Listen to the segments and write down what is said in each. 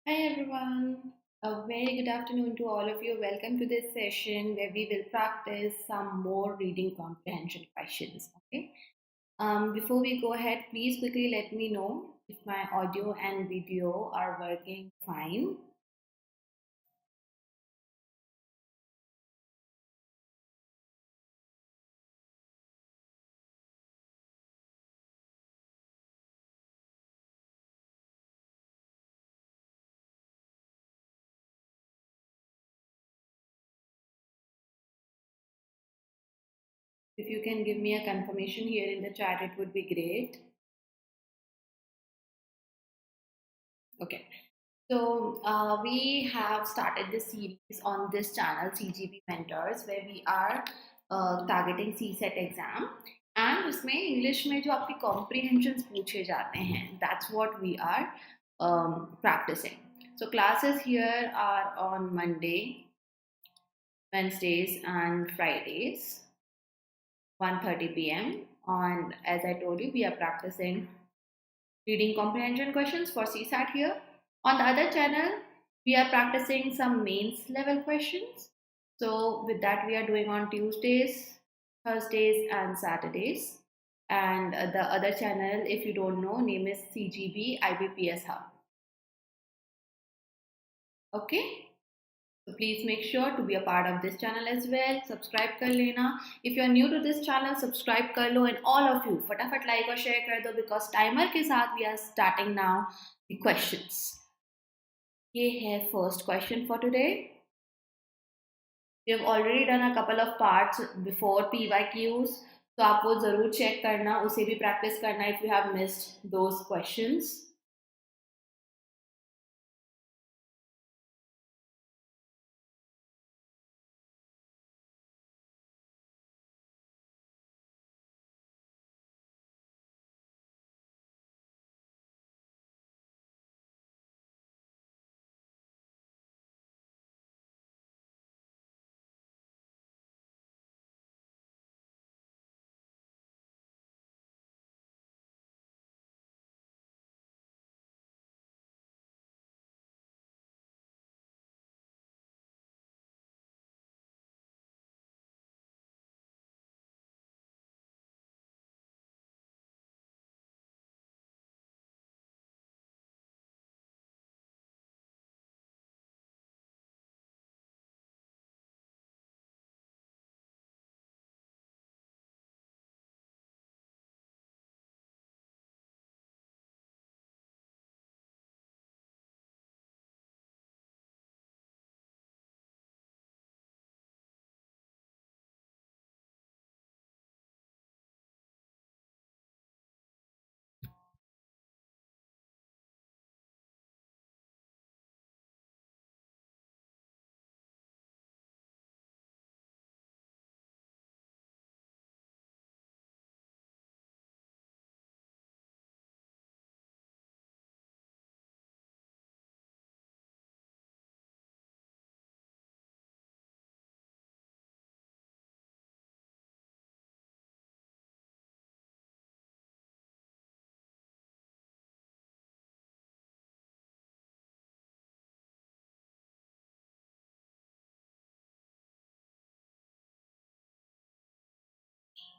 Hi everyone, a very good afternoon to all of you. Welcome to this session where we will practice some more reading comprehension questions. Okay. Before we go ahead, please quickly let me know if my audio and video are working fine. If you can give me a confirmation here in the chat, it would be great. Okay. So we have started this series on this channel, CGB Mentors, where we are targeting CSAT exam. And उसमें English में जो आपके comprehensions पूछे जाते हैं, that's what we are practicing. So classes here are on Monday, Wednesdays, and Fridays, 1:30 p.m. On, as I told you, we are practicing reading comprehension questions for CSAT here. On the other channel, we are practicing some mains level questions. So with that, we are doing on Tuesdays, Thursdays, and Saturdays. And the other channel, if you don't know, name is CGB IBPS Hub. Okay. So please make sure to be a part of this channel as well. Subscribe kar lena. If you are new to this channel, subscribe kar lo, and all of you, फटाफट like और share कर दो because timer के साथ we are starting now the questions. ये है first question for today. We have already done a couple of parts before PYQs, तो आप वो जरूर check करना, उसे भी practice करना if you have missed those questions.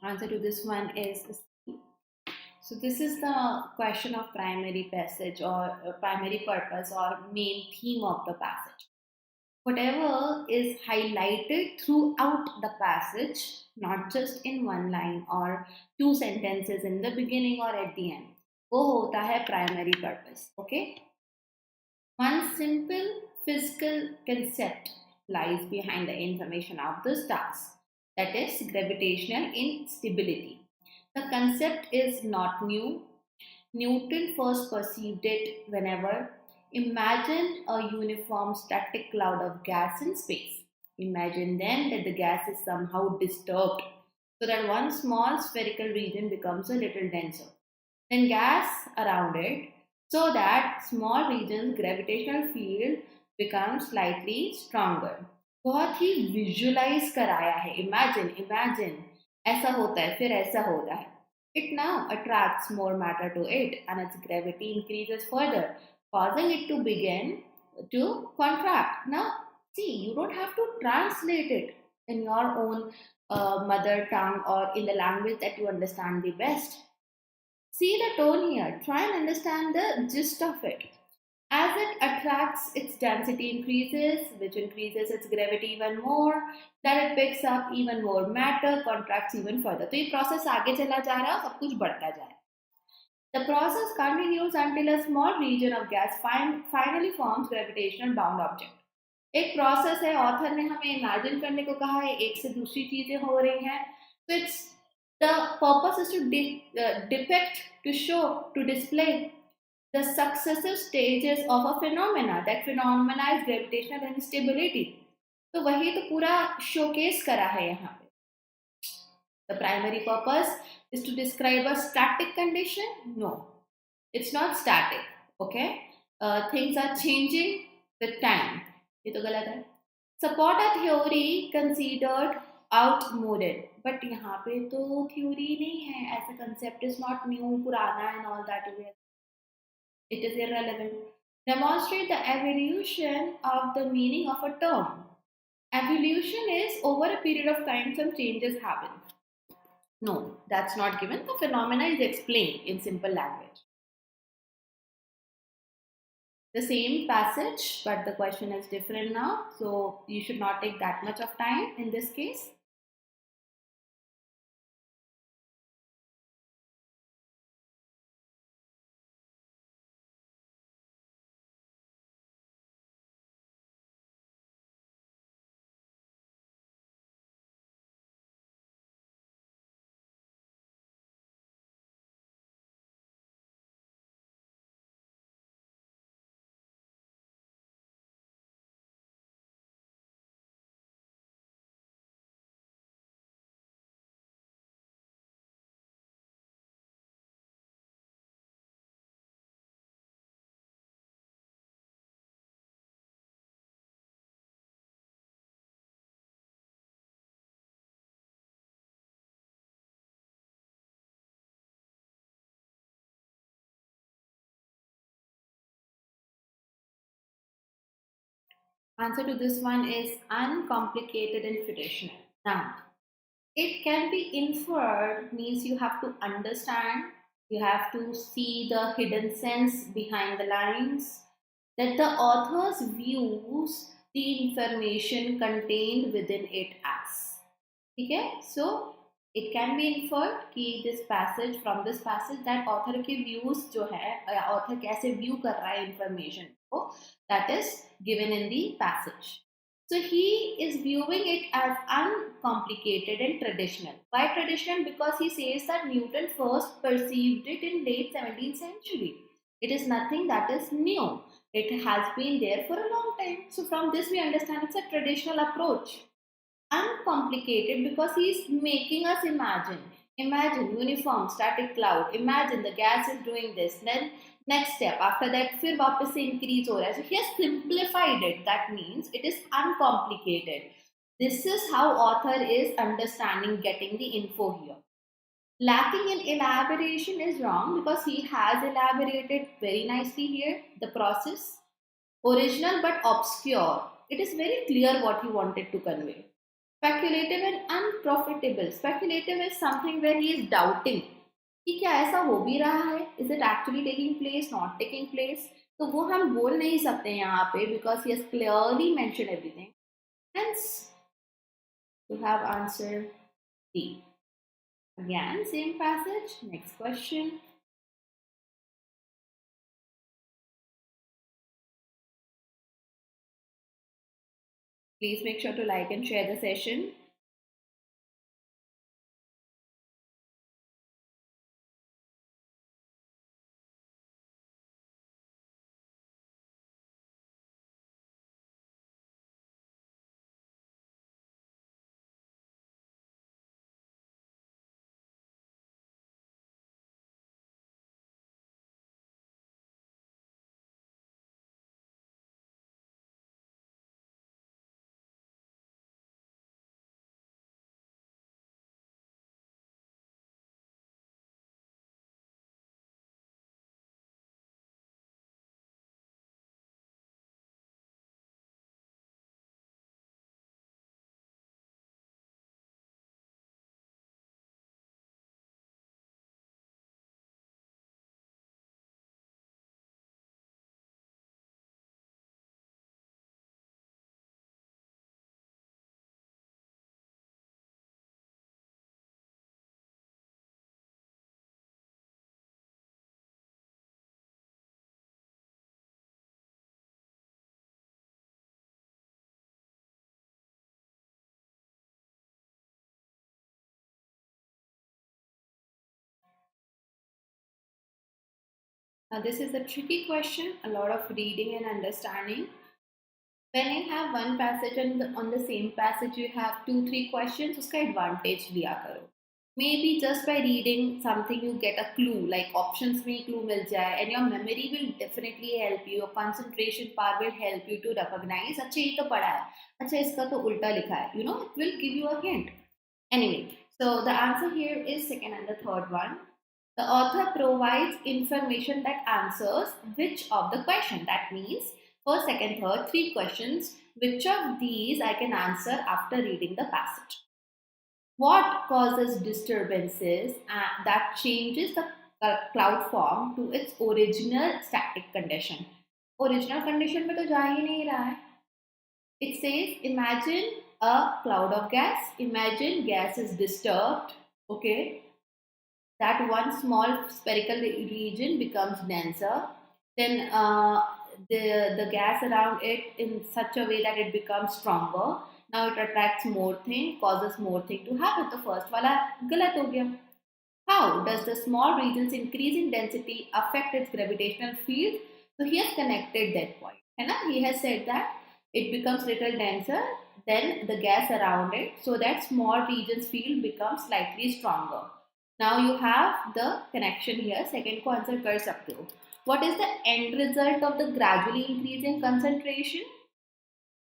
Answer to this one is C. So this is the question of primary passage or primary purpose or main theme of the passage. Whatever is highlighted throughout the passage, not just in one line or two sentences in the beginning or at the end, वो होता है primary purpose. Okay. One simple physical concept lies behind the information of the stars, that is gravitational instability. The concept is not new. Newton first perceived it whenever imagine a uniform static cloud of gas in space. Imagine then that the gas is somehow disturbed so that one small spherical region becomes a little denser. Then gas around it so that small region's gravitational field becomes slightly stronger. बहुत ही visualise कराया है. Imagine ऐसा होता है फिर ऐसा होता है. It now attracts more matter to it and its gravity increases further, causing it to begin to contract. Now, see, you don't have to translate it in your own mother tongue or in the language that you understand the best. See the tone here. Try and understand the gist of it. As it attracts, its density increases, which increases its gravity even more. That it picks up even more matter, contracts even further. तो ये process आगे चला जा रहा है, सब कुछ बढ़ता जा रहा है. The process continues until a small region of gas finally forms gravitational bound object. एक प्रोसेस है, ऑथर ने हमें इमेजिन करने को कहा है, एक से दूसरी चीजें हो रही हैं. तो it's the purpose is to depict, to show, to display the successive stages of a phenomena. That phenomena is gravitational instability. तो वही तो पूरा शोकेस करा है यहाँ पे. The primary purpose is to describe a static condition. No, it's not static. Okay, things are changing with time. ये तो गलत है. Support a theory considered outmoded. But यहाँ पे तो theory नहीं है. As a concept is not new, पुराना and all that. It is irrelevant. Demonstrate the evolution of the meaning of a term. Evolution is over a period of time some changes happen. No, that's not given. The phenomena is explained in simple language. The same passage, but the question is different now. So you should not take that much of time in this case. Answer to this one is uncomplicated and traditional. Now, it can be inferred means you have to understand, you have to see the hidden sense behind the lines, that the author's views the information contained within it as. Okay, so it can be inferred कि this passage, from this passage, that author के views जो है, author कैसे view कर रहा है information को, that is given in the passage. So he is viewing it as uncomplicated and traditional. Why traditional? Because he says that Newton first perceived it in late 17th century. It is nothing that is new. It has been there for a long time. So from this we understand it's a traditional approach. Uncomplicated because he's making us imagine uniform static cloud, imagine the gas is doing this, then next step after that फिर वापस से increase हो रहा है. So he has simplified it. That means it is uncomplicated. This is how author is understanding, getting the info here. Lacking in elaboration is wrong because he has elaborated very nicely here the process. Original but obscure. It is very clear what he wanted to convey. Speculative and unprofitable. Speculative is something where he is doubting कि क्या ऐसा हो भी रहा है, is it actually taking place, not taking place. तो वो हम बोल नहीं सकते यहाँ पे because he has clearly mentioned everything. Hence, you have answer D. Again, same passage. Next question. Please make sure to like and share the session. Now this is a tricky question, a lot of reading and understanding. When you have one passage and on the same passage you have 2-3 questions, उसका advantage लिया करो. Maybe just by reading something you get a clue, like options में clue मिल जाए, and your memory will definitely help you, your concentration power will help you to recognize, अच्छा ये तो पढ़ा है, अच्छा इसका तो उल्टा लिखा है, you know, it will give you a hint. Anyway, so the answer here is second and the third one. The author provides information that answers which of the question. That means first, second, third, 3 questions. Which of these I can answer after reading the passage? What causes disturbances that changes the cloud form to its original static condition? Original condition में तो जा ही नहीं रहा है. It says, imagine a cloud of gas. Imagine gas is disturbed. Okay. That one small spherical region becomes denser. Then the gas around it in such a way that it becomes stronger. Now it attracts more thing, causes more thing to happen. The first wala galat ho gaya. How does the small region's increasing density affect its gravitational field? So he has connected that point. He has said that it becomes little denser than the gas around it, so that small region's field becomes slightly stronger. Now you have the connection here. Second को answer कर सकते हो. What is the end result of the gradually increasing concentration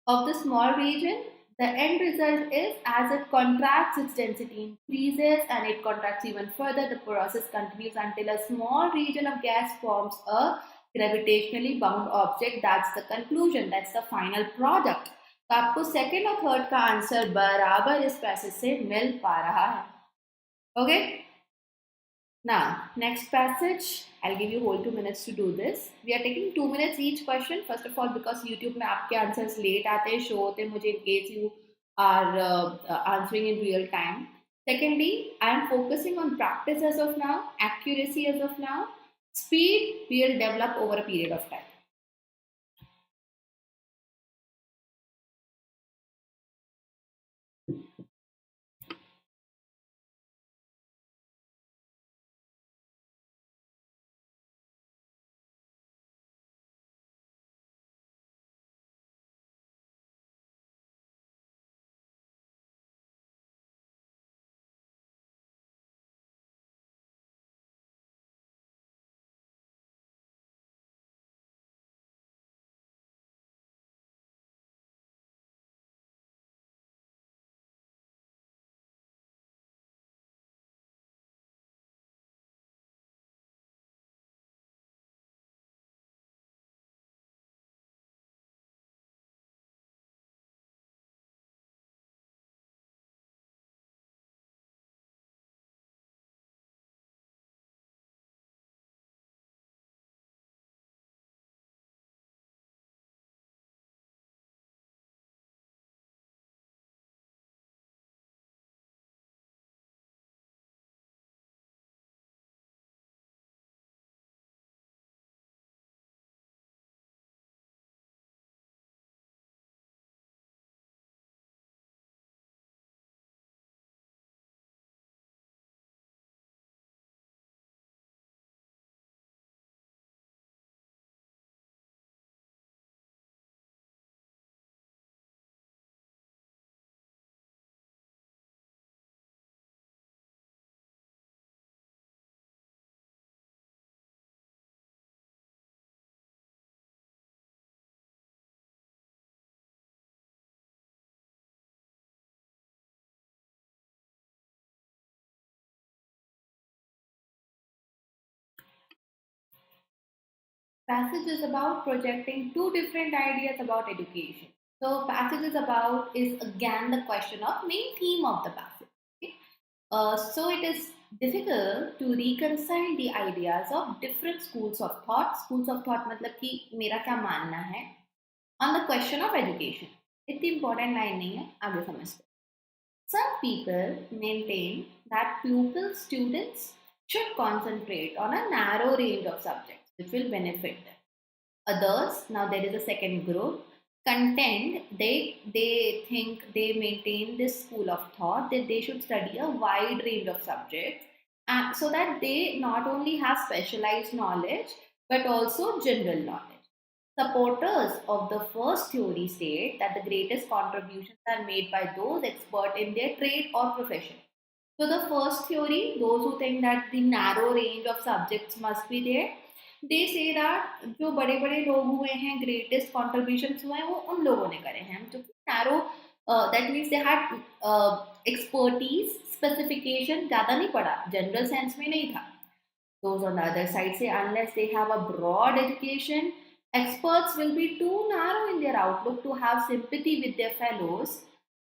of the small region? The end result is as it contracts, its density increases, and it contracts even further. The process continues until a small region of gas forms a gravitationally bound object. That's the conclusion. That's the final product. तो आपको second और third का answer बराबर इस passage से मिल पा रहा है. Okay? Now, next passage, I'll give you whole 2 minutes to do this. We are taking 2 minutes each question. First of all, because YouTube में आपके answers late आते हैं, show होते हैं मुझे in case you are answering in real time. Secondly, I am focusing on practice as of now, accuracy as of now. Speed will develop over a period of time. Passage is about projecting two different ideas about education. So passage is again the question of main theme of the passage. Okay? So it is difficult to reconcile the ideas of different schools of thought. Schools of thought मतलब कि मेरा क्या मानना है on the question of education. इतनी important line नहीं है, आगे समझते. Some people maintain that pupil students should concentrate on a narrow range of subjects which will benefit them. Others, now there is a second group, contend they think they maintain this school of thought that they should study a wide range of subjects so that they not only have specialized knowledge but also general knowledge. Supporters of the first theory state that the greatest contributions are made by those expert in their trade or profession. So the first theory, those who think that the narrow range of subjects must be there, they say that जो बड़े बड़े लोग हुए हैं greatest contributions हुए हैं वो उन लोगों ने करे हैं जो कि narrow that means they had expertise specification ज़्यादा नहीं पढ़ा general sense में नहीं था. Those on the other side say unless they have a broad education, experts will be too narrow in their outlook to have sympathy with their fellows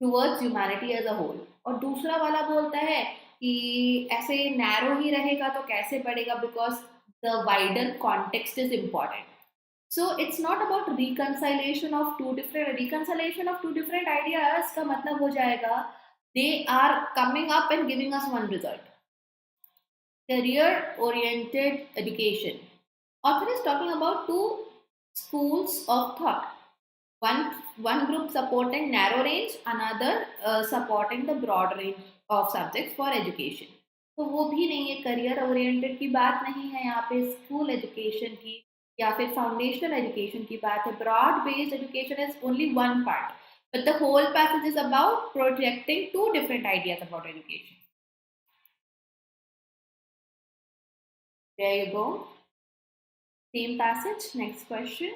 towards humanity as a whole. और दूसरा वाला बोलता है कि ऐसे narrow ही रहेगा तो कैसे पढ़ेगा because the wider context is important. So it's not about reconciliation of two different ideas का मतलब हो जाएगा they are coming up and giving us one result. Career oriented education. Author is talking about two schools of thought. One group supporting narrow range, another supporting the broad range of subjects for education. तो वो भी नहीं है career oriented की बात नहीं है यहाँ पे स्कूल एजुकेशन की या फिर फाउंडेशनल एजुकेशन की बात है broad based education is only one part but the whole passage is about projecting to different ideas about education. There you go. Same passage. Next question.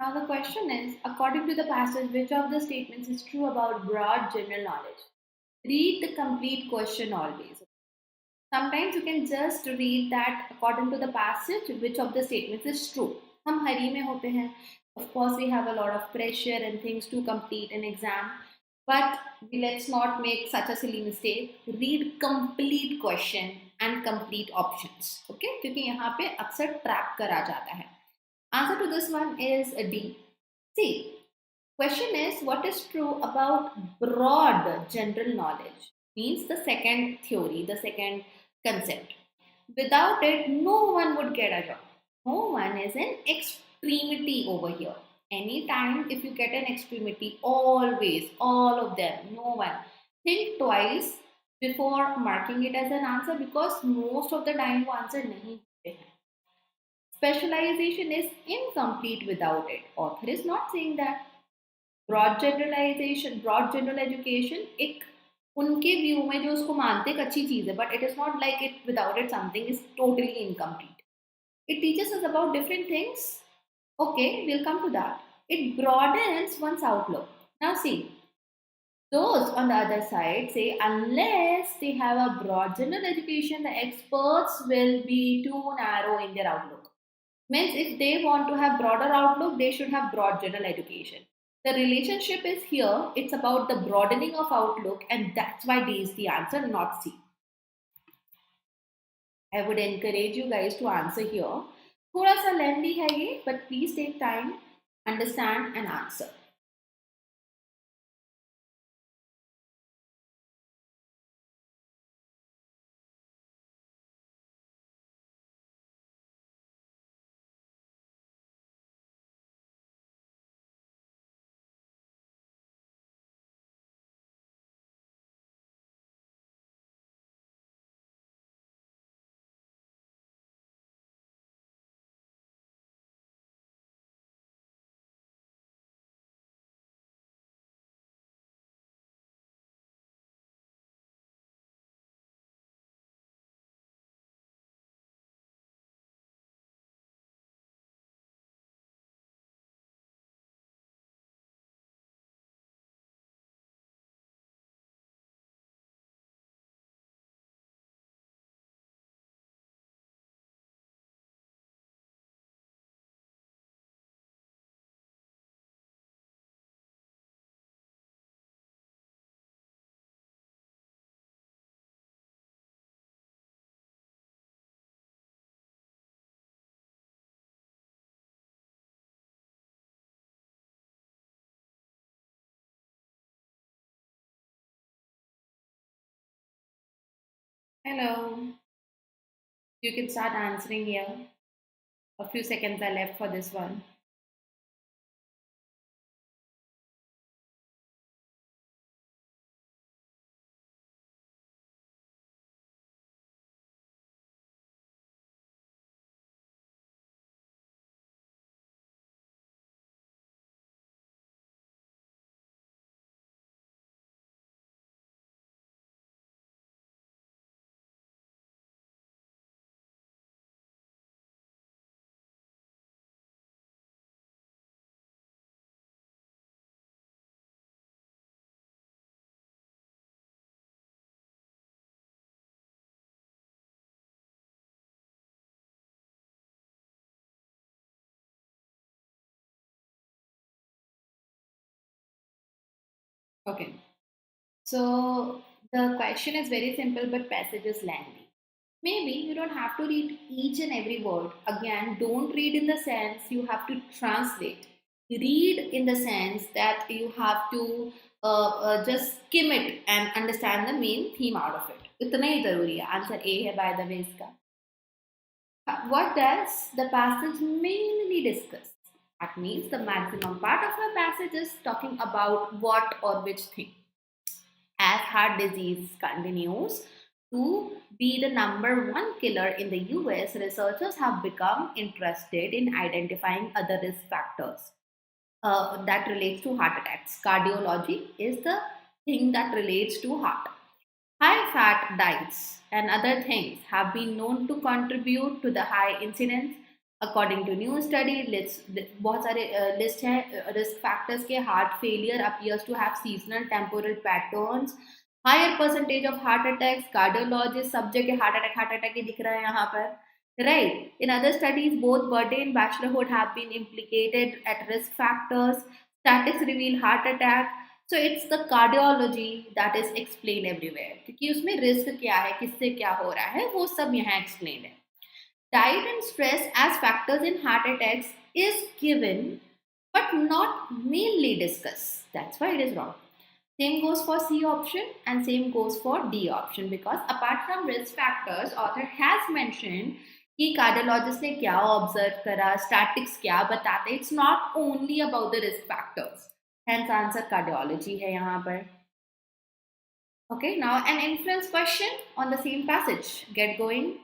Now the question is, according to the passage, which of the statements is true about broad general knowledge? Read the complete question always. Sometimes you can just read that according to the passage, which of the statements is true. हम हरी में होते हैं. Of course, we have a lot of pressure and things to complete an exam. But let's not make such a silly mistake. Read complete question and complete options. Okay? क्योंकि यहाँ पे अक्सर trap करा जाता है. Answer to this one is D. See, question is what is true about broad general knowledge? Means the second theory, the second concept. Without it, no one would get a job. No one is in extremity over here. Anytime if you get an extremity, always, all of them, no one. Think twice before marking it as an answer because most of the time वो answer नहीं होते हैं. Specialization is incomplete without it. Author is not saying that. Broad generalization, broad general education एक उनके view में जो उसको मानते एक अच्छी चीज़ है but it is not like it without it something is totally incomplete. It teaches us about different things. Okay, we'll come to that. It broadens one's outlook. Now see, those on the other side say unless they have a broad general education, the experts will be too narrow in their outlook. Means if they want to have broader outlook, they should have broad general education. The relationship is here, it's about the broadening of outlook, and that's why D is the answer, not C. I would encourage you guys to answer here. थोड़ा सा lengthy है ये, but please take time, understand and answer. Hello. You can start answering here. A few seconds are left for this one. Okay. So the question is very simple, but passage is lengthy. Maybe you don't have to read each and every word. Again, don't read in the sense you have to translate. Read in the sense that you have to just skim it and understand the main theme out of it. इतना ही जरूरी है. Answer A है by the way इसका. What does the passage mainly discuss? That means the maximum part of the passage is talking about what or which thing. As heart disease continues to be the number one killer in the US, researchers have become interested in identifying other risk factors that relates to heart attacks. Cardiology is the thing that relates to heart. High fat diets and other things have been known to contribute to the high incidence. According to new study, बहुत सारे list है risk factors के heart failure appears to have seasonal temporal patterns, higher percentage of heart attacks, cardiologist subject heart attack ही दिख रहा है यहाँ पर. Right. In other studies, both birthday and bachelorhood have been implicated at risk factors. Statistics reveal heart attack. So it's the cardiology that is explained everywhere. क्योंकि उसमें risk क्या है, किससे क्या हो रहा है, वो सब यहाँ explained है. Diet and stress as factors in heart attacks is given but not mainly discussed. That's why it is wrong. Same goes for C option and same goes for D option, because apart from risk factors, author has mentioned कि cardiologist ने क्या observe करा, statistics क्या बताते. It's not only about the risk factors. Hence answer cardiology है यहाँ पर. Okay, now an influence question on the same passage. Get going.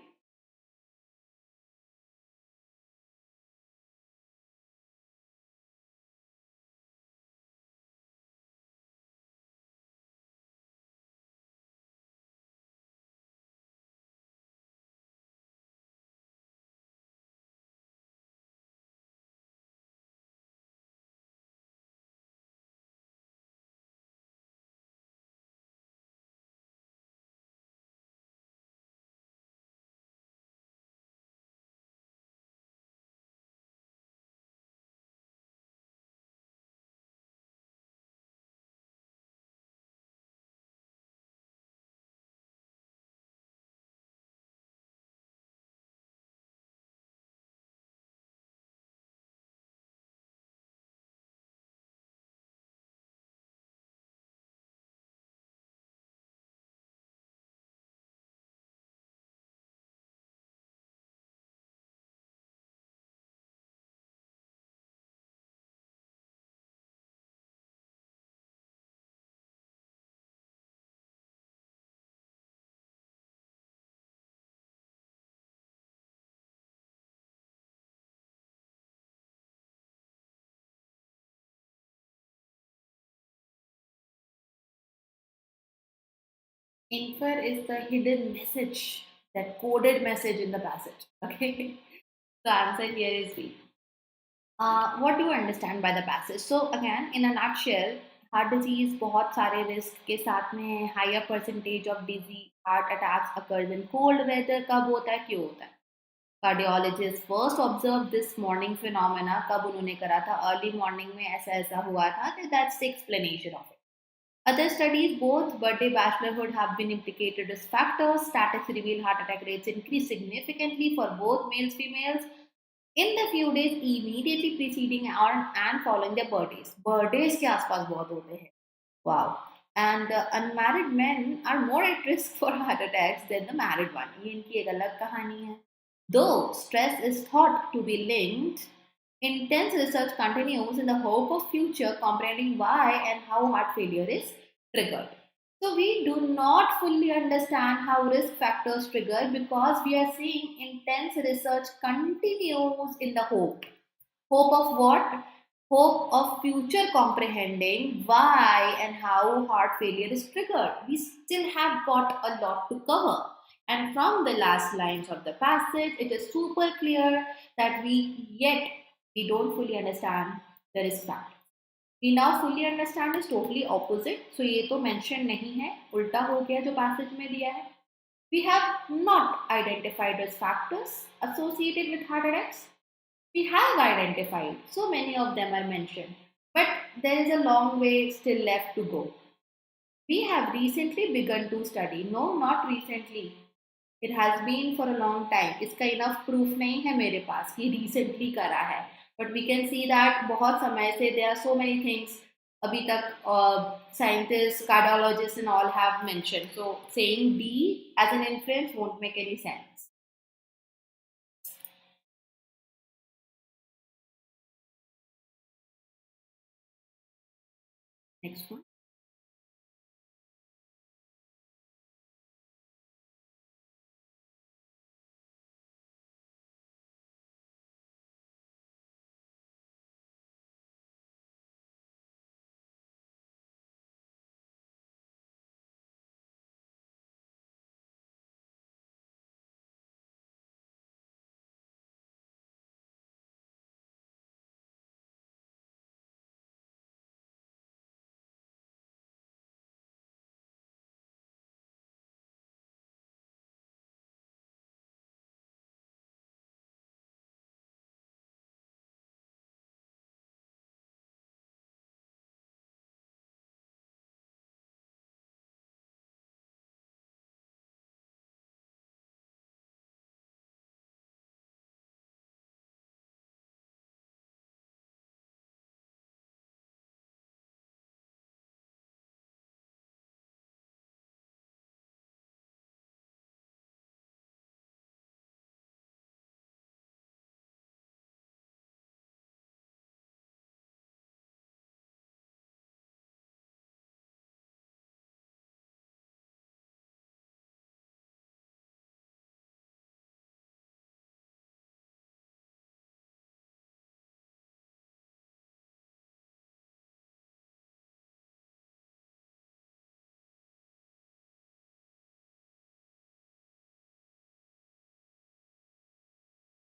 Infer is the hidden message, that coded message in the passage. Okay, the answer here is B. What do you understand by the passage? So again, in a nutshell, heart disease बहुत सारे risk के साथ में है. Higher percentage of disease heart attacks occurs in cold weather. कब होता है, क्यों होता है? Cardiologist first observed this morning phenomena. कब उन्होंने करा था? Early morning में ऐसा ऐसा हुआ था. That's the explanation of it. Other studies, both birthday bachelorhood, have been implicated as factors. Statistics reveal heart attack rates increase significantly for both males females in the few days immediately preceding and following their birthdays. Birthdays के आसपास बहुत होते हैं. Wow. and unmarried men are more at risk for heart attacks than the married one. ये इनकी एक अलग कहानी है. Though stress is thought to be linked, intense research continues in the hope of future comprehending why and how heart failure is triggered. So we do not fully understand how risk factors trigger because we are seeing intense research continues in the hope. Hope of what? Hope of future comprehending why and how heart failure is triggered. We still have got a lot to cover. And from the last lines of the passage, it is super clear that we don't fully understand the risk factor. We now fully understand is totally opposite. So ये तो mention नहीं है, उल्टा हो गया जो passage में दिया है. We have not identified risk factors associated with heart attacks. We have identified, so many of them are mentioned, but there is a long way still left to go. We have recently begun to study. No, not recently. It has been for a long time. इसका enough proof नहीं है मेरे पास कि recently करा है. But we can see that बहुत समय से there are so many things अभी तक scientists, cardiologists and all have mentioned. So saying B as an inference won't make any sense. Next one.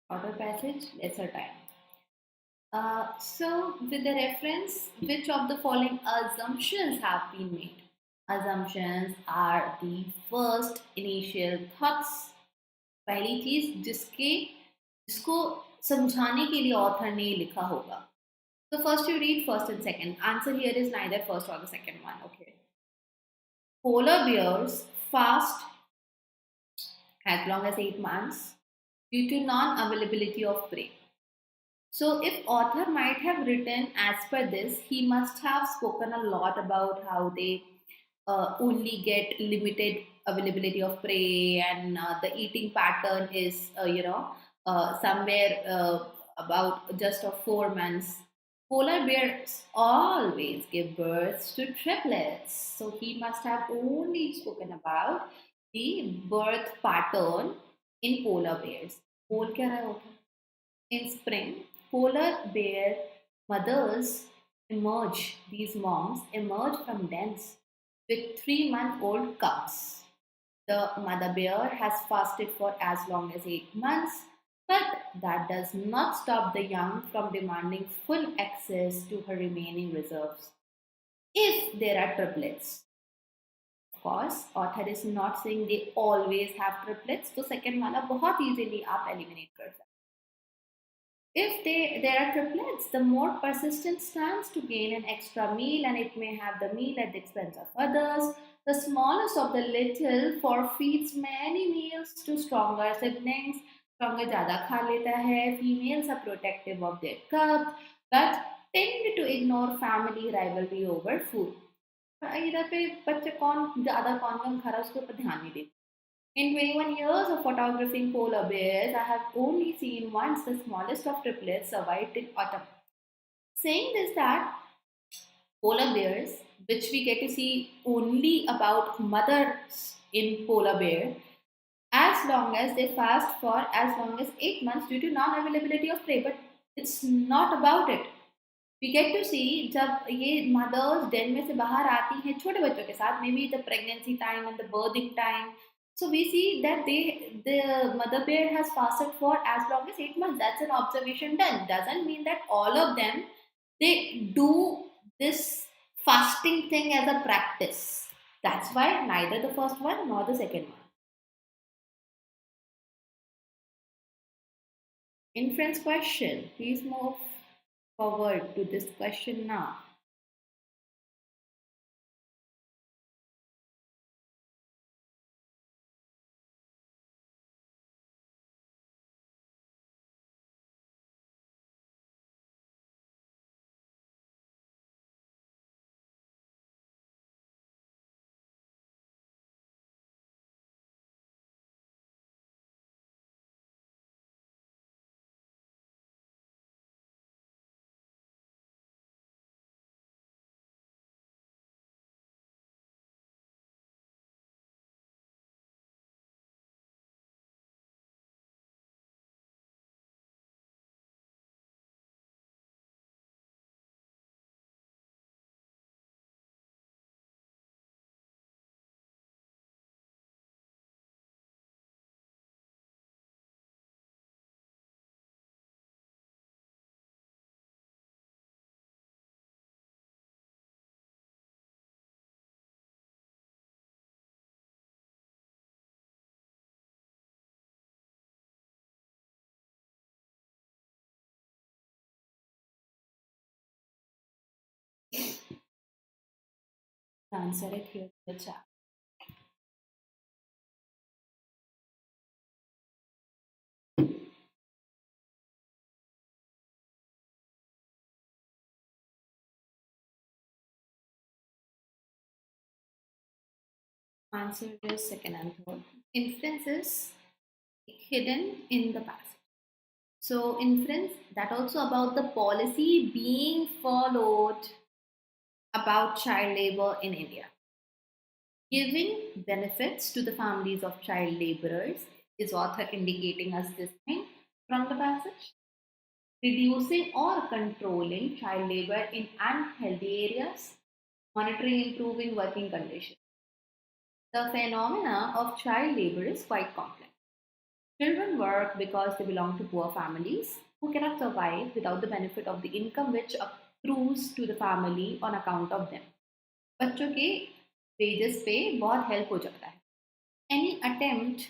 Order passage, lesser time. So, with the reference, which of the following assumptions have been made? Assumptions are the first initial thoughts. पहली चीज जिसको समझाने के लिए author ने लिखा होगा. So first you read first and second. Answer here is neither first or the second one. Okay. Polar bears fast as long as 8 months due to non-availability of prey. So if author might have written as per this, he must have spoken a lot about how they only get limited availability of prey, and the eating pattern is somewhere about just of 4 months. Polar bears always give birth to triplets, so he must have only spoken about the birth pattern in polar bears. बोल क्या रहा होता? In spring, polar bear mothers emerge, these moms emerge from dens with 3-month-old cubs. The mother bear has fasted for as long as 8 months, but that does not stop the young from demanding full access to her remaining reserves. If there are triplets, of course, author is not saying they always have triplets, तो second वाला बहुत easily आप eliminate कर सकते. If there are triplets, the more persistent stands to gain an extra meal, and it may have the meal at the expense of others. The smallest of the little forfeits many meals to stronger siblings. Stronger ज़्यादा खा लेता है. Females are protective of their cubs, but tend to ignore family rivalry over food. इधर पे बच्चे कौन ज़्यादा कौन कम खा रहा है उसके ऊपर ध्यान नहीं देते. In 21 years of photographing polar bears, I have only seen once the smallest of triplets survived in autumn. Saying this, that polar bears, which we get to see only about mothers in polar bear, as long as they fast for as long as 8 months due to non-availability of prey. But it's not about it. We get to see जब ये mothers den में से बाहर आती हैं छोटे बच्चों के साथ, maybe the pregnancy time and the birthing time. So we see that the mother bear has fasted for as long as 8 months. That's an observation done. Doesn't mean that all of them they do this fasting thing as a practice. That's why neither the first one nor the second one. Inference question. Please move forward to this question now. Answer it here in the chat. Answer is second and third. Inference is hidden in the passage. So inference that also about the policy being followed about child labor in India. Giving benefits to the families of child laborers is author indicating us this thing from the passage. Reducing or controlling child labor in unhealthy areas. Monitoring improving working conditions. The phenomena of child labor is quite complex. Children work because they belong to poor families who cannot survive without the benefit of the income which accrues to the family on account of them. बच्चों के wages पे बहुत help हो जाता है. Any attempt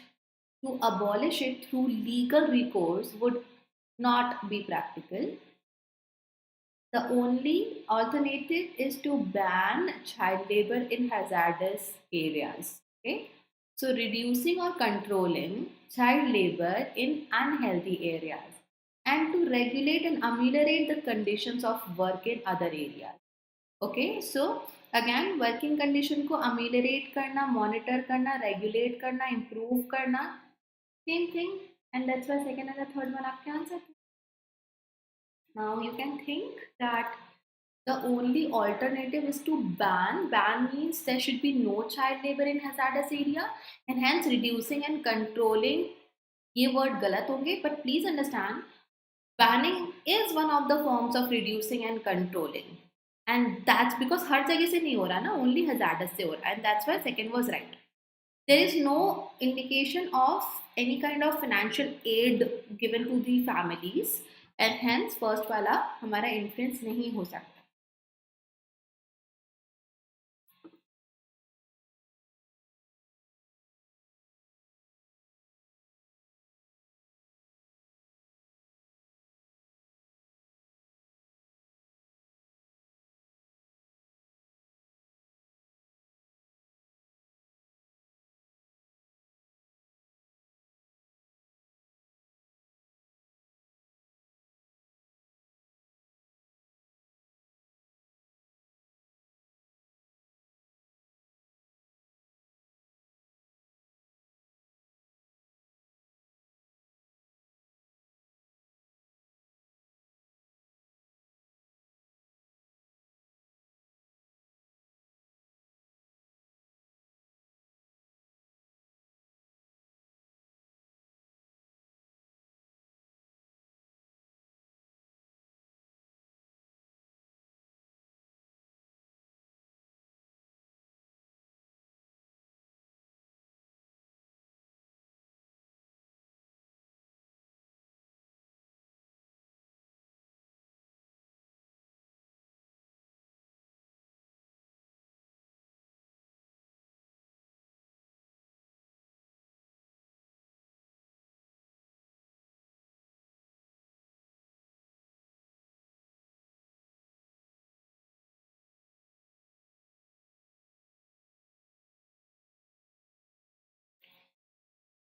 to abolish it through legal recourse would not be practical. The only alternative is to ban child labor in hazardous areas. Okay, so reducing or controlling child labor in unhealthy areas and to regulate and ameliorate the conditions of work in other areas. Okay, so again working condition को ameliorate करना, monitor करना, regulate करना, improve करना, same thing, and that's why second and the third one आपके answer. Now you can think that the only alternative is to ban. Ban means there should be no child labor in hazardous area and hence reducing and controlling. ये word गलत होंगे, but please understand banning is one of the forms of reducing and controlling, and that's because हर जगह से नहीं हो रहा ना, only hazardous से हो रहा, and that's why second was right. There is no indication of any kind of financial aid given to the families and hence first वाला हमारा inference नहीं हो सकता.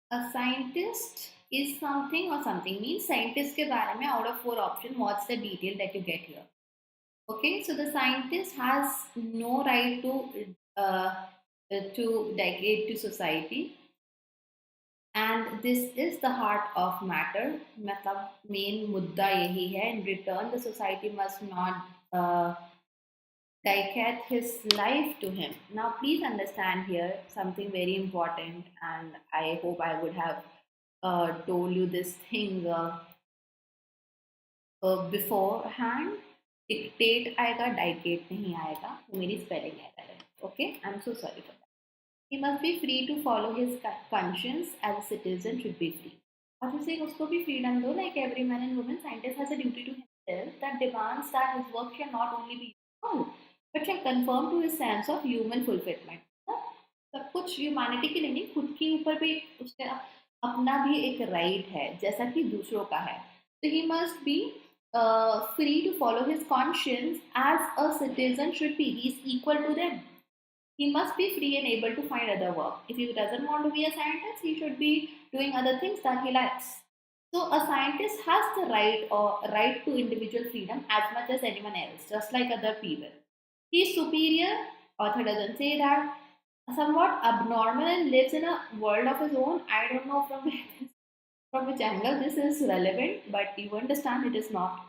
A scientist is something or something means scientist के बारे में out of 4 option what's the detail that you get here. Okay, so the scientist has no right to degrade to society, and this is the heart of matter. मतलब main मुद्दा यही है. In return, the society must not dedicate his life to him. Now, please understand here something very important, and I hope I would have told you this thing beforehand. Dictate आएगा, dictate नहीं आएगा. वो मेरी spelling error है. Okay, I'm so sorry for that. He must be free to follow his conscience as a citizen should be free. और जैसे उसको भी freedom दो, like every man and woman, scientist has a duty to himself that demands that his work shall not only be useful, but shall conform to his sense of human fulfillment. सब कुछ humanity के लिए नहीं, खुद के ऊपर भी उसका अपना भी एक राइट है जैसा कि दूसरों का है. So he must be free to follow his conscience as a citizen should be. He is equal to them. He must be free and able to find other work. If he doesn't want to be a scientist, he should be doing other things that he likes. So a scientist has the right to individual freedom as much as anyone else, just like other people. He is superior. Author doesn't say that. Somewhat abnormal and lives in a world of his own. I don't know from which angle this is relevant, but you understand it is not.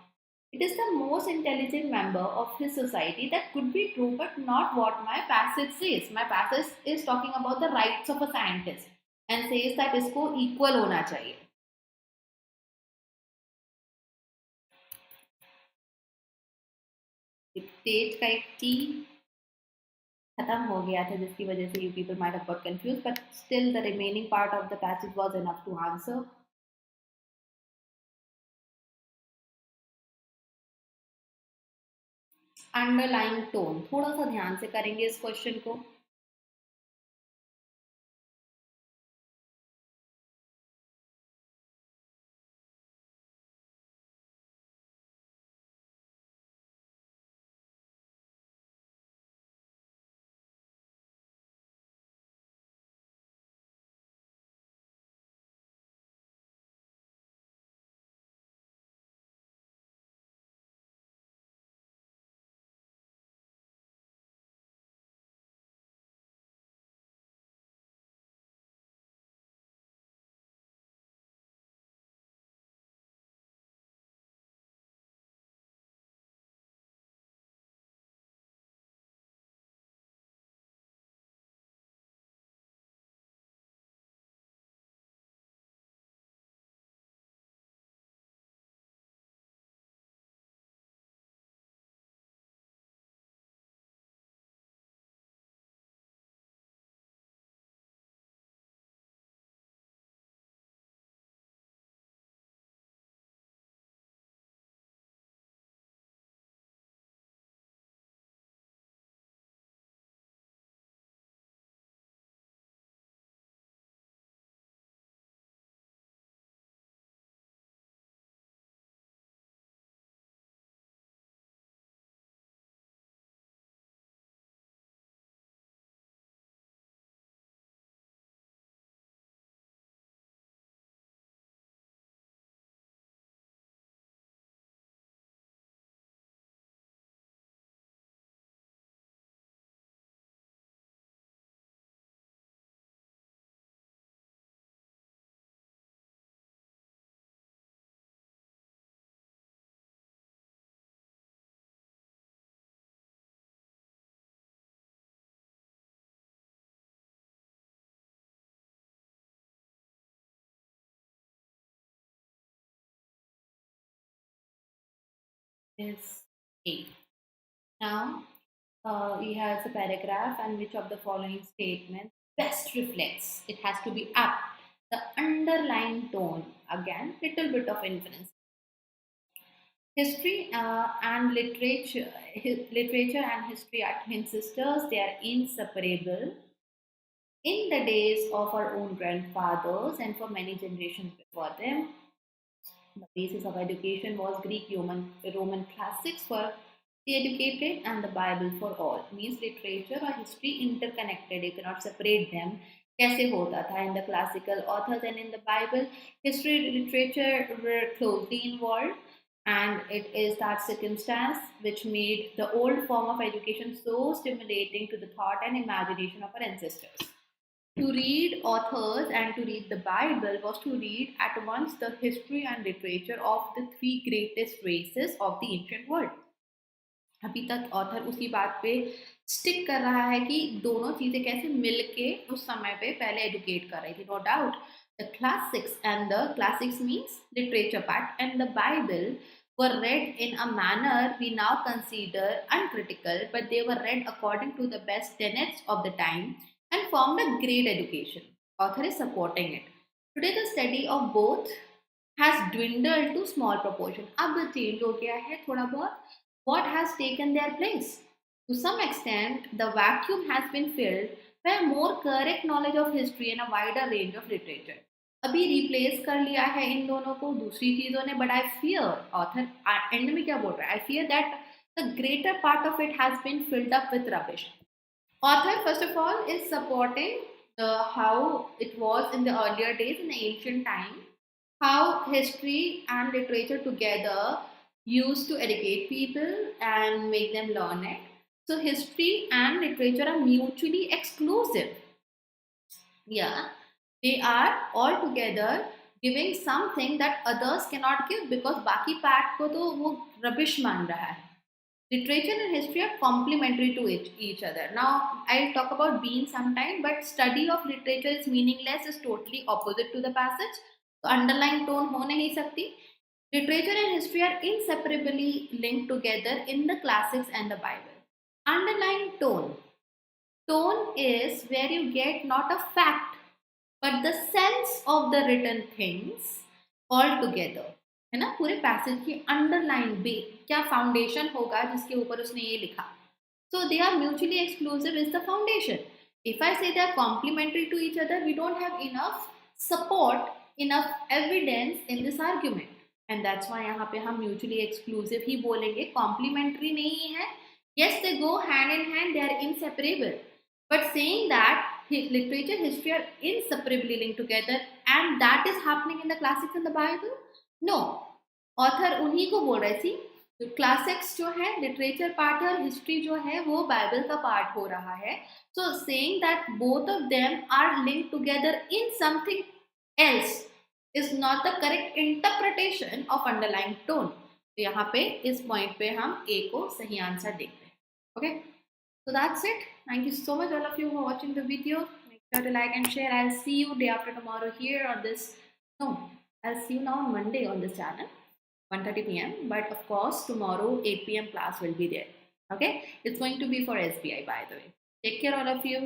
It is the most intelligent member of his society. That could be true, but not what my passage says. My passage is talking about the rights of a scientist and says that इसको equal होना चाहिए. Dictate का एक T खत्म हो गया था जिसकी वजह से you people might have got confused, but still the remaining part of the passage was enough to answer. Underline tone थोड़ा सा ध्यान से करेंगे इस क्वेश्चन को. Is A. Now, he has a paragraph, and which of the following statements best reflects? It has to be up. The underlying tone, again, little bit of inference. History and literature and history are twin sisters. They are inseparable. In the days of our own grandfathers and for many generations before them, the basis of education was Greek Roman classics for the educated and the Bible for all. Means literature or history interconnected. You cannot separate them. कैसे होता था in the classical authors and in the Bible. History literature were closely involved, and it is that circumstance which made the old form of education so stimulating to the thought and imagination of our ancestors. To read authors and to read the Bible was to read at once the history and literature of the three greatest races of the ancient world. अभी तक author उसी बात पे stick कर रहा है कि दोनों चीजें कैसे मिलके उस समय पे पहले एडुकेट कर रही थी. No doubt the classics means literature part and the Bible were read in a manner we now consider uncritical, but they were read according to the best tenets of the time and formed a great education. Author is supporting it. Today the study of both has dwindled to small proportion. अब change हो गया है थोड़ा बहुत. What has taken their place? To some extent, the vacuum has been filled by a more correct knowledge of history and a wider range of literature. अभी replace कर लिया है इन दोनों को दूसरी चीजों ने, but I fear, author end में क्या बोल रहा है, I fear that the greater part of it has been filled up with rubbish. Author first of all is supporting how it was in the earlier days, in the ancient time, how history and literature together used to educate people and make them learn it. So history and literature are mutually exclusive. Yeah, they are all together giving something that others cannot give, because बाकी part को तो वो rubbish मान रहा है. Literature and history are complementary to each other. Now, I'll talk about being sometime, but study of literature is meaningless, is totally opposite to the passage. So, underlying tone हो नहीं सकती. Literature and history are inseparably linked together in the classics and the Bible. Underlying tone. Tone is where you get not a fact, but the sense of the written things all together. है ना, पूरे passage की underline बे क्या foundation होगा जिसके ऊपर उसने ये लिखा. So they are mutually exclusive is the foundation. If I say they are complementary to each other, we don't have enough support, enough evidence in this argument, and that's why यहाँ पे हम mutually exclusive ही बोलेंगे, complementary नहीं है. yes, they go hand in hand, they are inseparable, but saying that literature history are inseparably linked together and that is happening in the classics and the Bible, no. Author उन्हीं को बोल रहे थी, classics जो है literature part है और history जो है वो बाइबल का पार्ट हो रहा है. So saying that both of them are linked together in something else is not the correct interpretation of underlying tone. तो यहाँ पे इस पॉइंट पे हम ए को सही आंसर देखते हैं. Okay, so that's it. Thank you so much all of you for watching the video. Make sure to like and share. I'll see you day after tomorrow here on this. No, I'll see you now on Monday on this channel, 1:30 p.m. But of course, tomorrow 8 p.m. class will be there. Okay, it's going to be for SBI, by the way. Take care all of you.